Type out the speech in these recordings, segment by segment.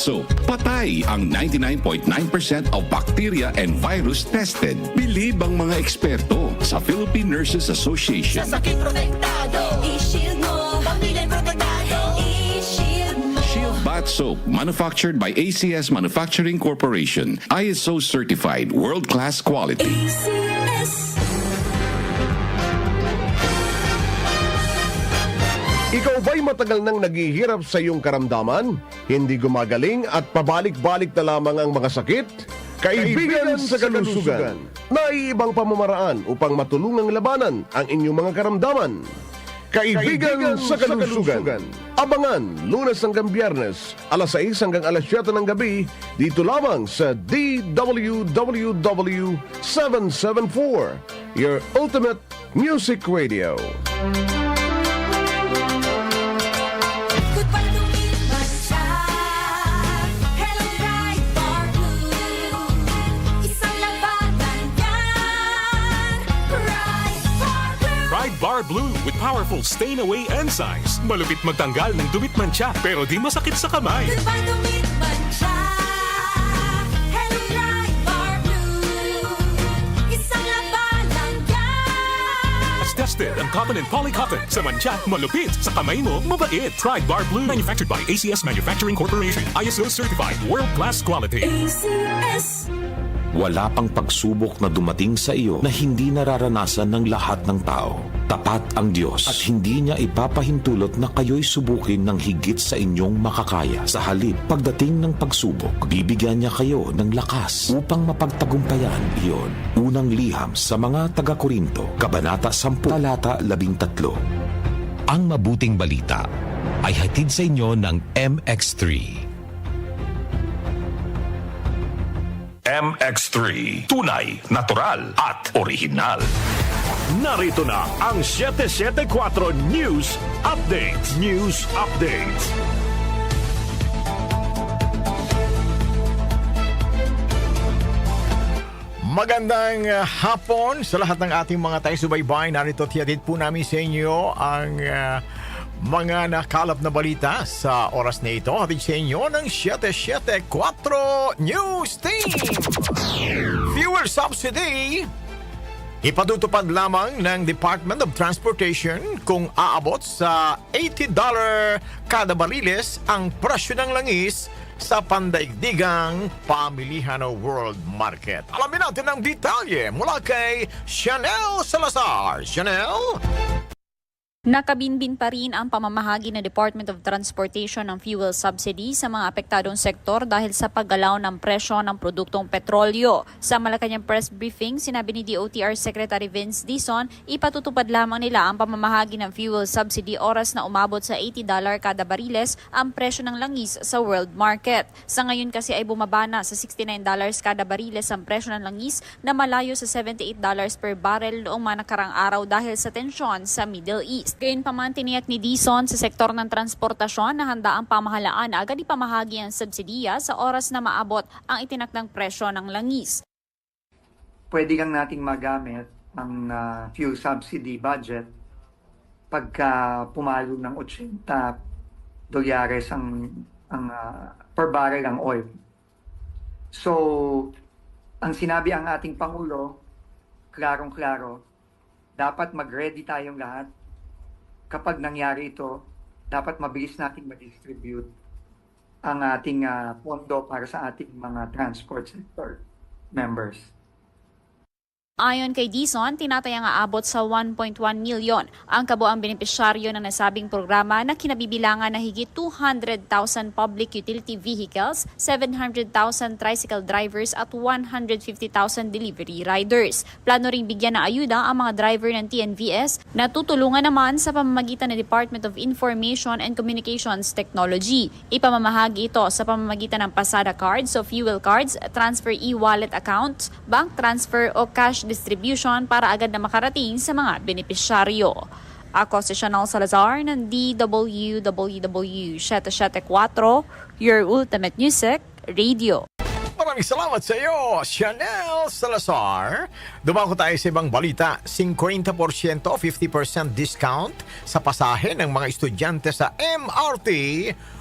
soap. Patay ang 99.9% of bacteria and virus tested. Bilib ang mga eksperto sa Philippine Nurses Association. Sa sakit protektado, i-shield mo. Pamilya protektado, i-shield mo. Shield Bath Soap, manufactured by ACS Manufacturing Corporation. ISO certified, world-class quality. ACS. Ikaw ba'y matagal nang naghihirap sa iyong karamdaman? Hindi gumagaling at pabalik-balik na lamang ang mga sakit? Kaibigan sa Kalusugan, naiibang pamamaraan upang matulungang labanan ang inyong mga karamdaman. Kaibigan sa Kalusugan. Abangan Lunes hanggang Biyernes, alas 6 hanggang alas 7 ng gabi, dito lamang sa DWWW 774, your ultimate music radio. Goodbye to me, Mancha. Hello, Bright Bar Blue. Isang labanan yan. Bright Bar Blue. Pride Bar Blue with powerful stain-away enzymes. Malupit magtanggal ng dumit mancha pero di masakit sa kamay. Goodbye to me, Mancha. Hello, Bright Bar Blue. Isang labanan yan. As tested ang cotton and polycotton. Sa mancha, malupit. Sa kamay mo, mabait. Pride Bar Blue, manufactured by ACS Manufacturing Corporation. ISO certified, world-class quality. ACS. Wala pang pagsubok na dumating sa iyo na hindi nararanasan ng lahat ng tao. Tapat ang Diyos at hindi niya ipapahintulot na kayo'y subukin ng higit sa inyong makakaya. Sa halip, pagdating ng pagsubok, bibigyan niya kayo ng lakas upang mapagtagumpayan iyon. Unang liham sa mga taga-Korinto, Kabanata 10, Talata 13. Ang mabuting balita ay hatid sa inyo ng MX3. MX3. Tunay, natural at original. Narito na ang 774 News Update. News Update. Magandang hapon sa lahat ng ating mga tayo-subaybay. Narito tiyatid po namin sa inyo ang mga nakalap na balita sa oras na ito. Hatid sa inyo ng 774 News Team. Fuel subsidy. Ipatutupad lamang ng Department of Transportation kung aabot sa $80 kada bariles ang presyo ng langis sa pandaigdigang pamilihan o world market. Alamin natin ang detalye mula kay Chanel Salazar. Chanel? Nakabinbin pa rin ang pamamahagi ng Department of Transportation ng fuel subsidy sa mga apektadong sektor dahil sa paggalaw ng presyo ng produktong petrolyo. Sa Malacanang press briefing, sinabi ni DOTR Secretary Vince Dizon, ipatutupad lamang nila ang pamamahagi ng fuel subsidy oras na umabot sa $80 kada bariles ang presyo ng langis sa world market. Sa ngayon kasi ay bumaba na sa $69 kada bariles ang presyo ng langis na malayo sa $78 per barrel noong mga nakarang araw dahil sa tensyon sa Middle East. Gayunpaman, tiniyak ni Dizon sa sektor ng transportasyon na handa ang pamahalaan na agad ipamahagi ang subsidiya sa oras na maabot ang itinakdang presyo ng langis. Pwede kang nating magamit ang fuel subsidy budget pagka pumalo ng $80 ang per barrel ang oil. So, ang sinabi ang ating Pangulo, klarong-klaro, dapat mag-ready tayong lahat. Kapag nangyari ito, dapat mabilis nating ma-distribute ang ating pondo para sa ating mga transport sector members. Ayon kay Dizon, tinatayang aabot sa 1.1 milyon ang kabuang benepisyaryo ng nasabing programa na kinabibilangan na higit 200,000 public utility vehicles, 700,000 tricycle drivers at 150,000 delivery riders. Plano ring bigyan ng ayuda ang mga driver ng TNVS na tutulungan naman sa pamamagitan ng Department of Information and Communications Technology. Ipamamahagi ito sa pamamagitan ng Pasada cards o fuel cards, transfer e-wallet accounts, bank transfer o cash distribution para agad na makarating sa mga benepisyaryo. Ako si Chanel Salazar ng DWWW 774, your ultimate music radio. Maraming salamat sa iyo, Chanel Salazar. Dumako tayo sa ibang balita. 50% o 50% discount sa pasahe ng mga estudyante sa MRT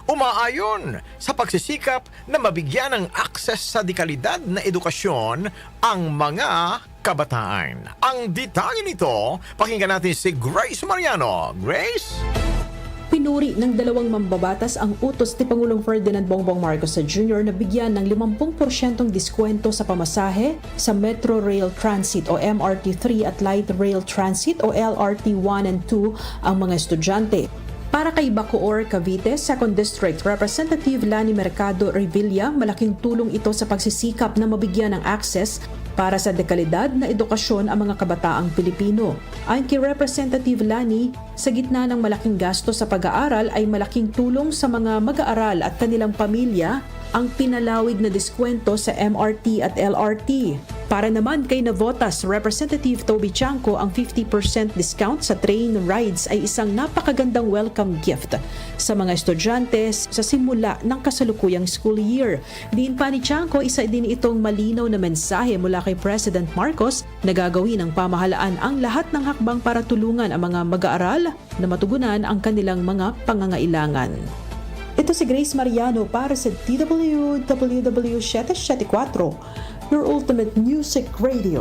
umaayon sa pagsisikap na mabigyan ng akses sa dekalidad na edukasyon ang mga kabataan. Ang detalye nito, pakinggan natin si Grace Mariano. Grace? Pinuri ng dalawang mambabatas ang utos ni Pangulong Ferdinand Bongbong Marcos Jr. na bigyan ng 50% diskwento sa pamasahe sa Metro Rail Transit o MRT3 at Light Rail Transit o LRT1 and 2 ang mga estudyante. Para kay Bacoor, Cavite, 2nd District Representative Lani Mercado Revilla, malaking tulong ito sa pagsisikap na mabigyan ng access para sa dekalidad na edukasyon ang mga kabataang Pilipino. Ayon kay Representative Lani, sa gitna ng malaking gasto sa pag-aaral ay malaking tulong sa mga mag-aaral at kanilang pamilya ang pinalawig na diskwento sa MRT at LRT. Para naman kay Navotas Representative Toby Chanco, ang 50% discount sa train rides ay isang napakagandang welcome gift sa mga estudyante sa simula ng kasalukuyang school year. Diin pa ni Chanco, isa din itong malinaw na mensahe mula kay President Marcos na gagawin ng pamahalaan ang lahat ng hakbang para tulungan ang mga mag-aaral na matugunan ang kanilang mga pangangailangan. Ito si Grace Mariano para sa DWWW 774, your ultimate music radio.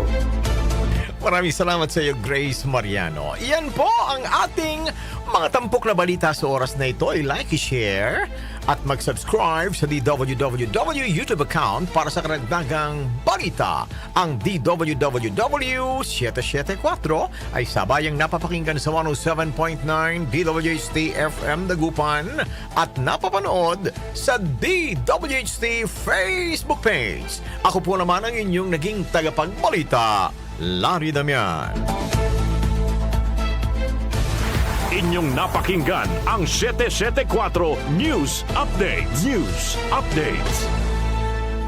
Maraming salamat sa iyo, Grace Mariano. Iyan po ang ating mga tampok na balita sa oras na ito. I-like, i-share, at mag-subscribe sa DWWW YouTube account para sa karagdagang balita. Ang DWWW 774 ay sabayang napapakinggan sa 107.9 DWHT FM Dagupan at napapanood sa DWHT Facebook page. Ako po naman ang inyong naging tagapagbalita, Larry Damian. Inyong napakinggan ang 774 News Updates. News Updates.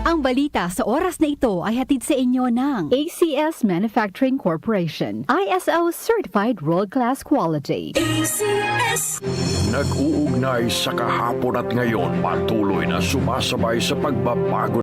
Ang balita sa oras na ito ay hatid sa inyo ng ACS Manufacturing Corporation, ISO Certified World-Class Quality. ACS. Nag-uugnay sa kahapon at ngayon, patuloy na sumasabay sa pagbabago